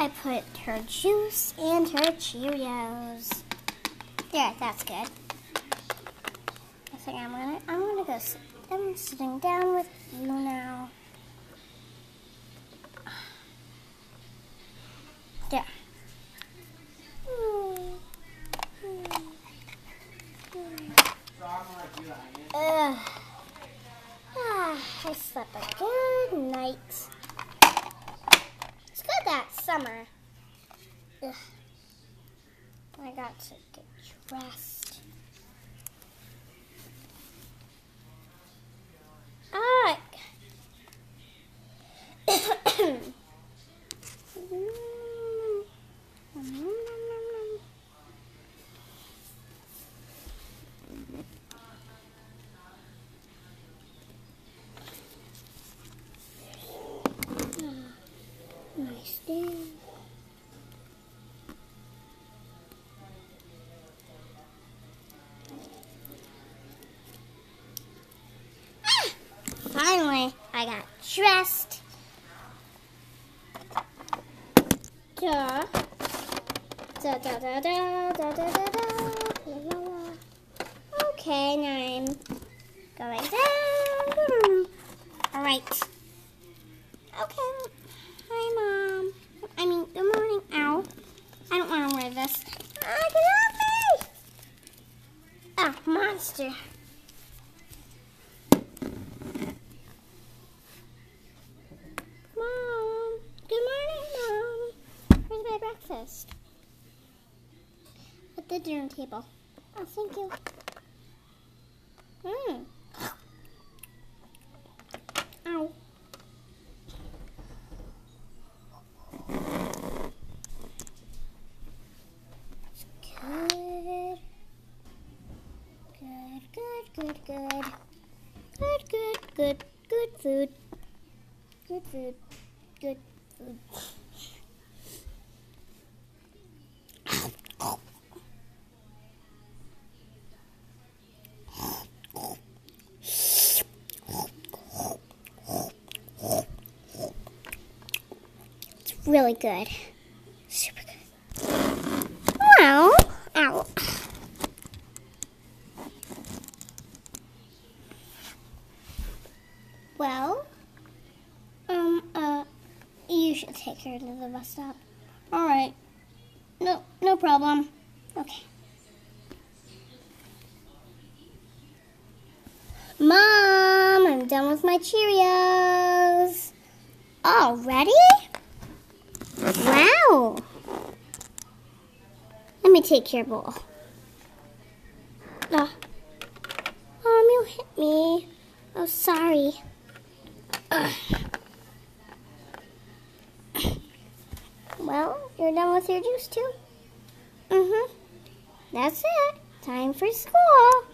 I put her juice and her Cheerios. There, that's good. I think I'm gonna go sit. I'm sitting down with you now. There. I slept a good night. It's good that summer. Ugh. I got to get dressed. Nice day. Finally, I got dressed. Da da da da da da da da da. Okay, now I'm going down. All right. Okay. Hi, Mom. I mean, good morning. Ow. I don't want to wear this. Get off me! Oh, monster. Mom. Good morning, Mom. Where's my breakfast? At the dinner table. Oh, thank you. Ow. Good food. Good food. Good food. It's really good. Super good. Ow. Ow. Well, you should take her to the bus stop. All right. No problem. Okay. Mom, I'm done with my Cheerios. Already? Wow. Let me take your bowl. Mom, you hit me. Oh, sorry. Well, you're done with your juice too? That's it. Time for school.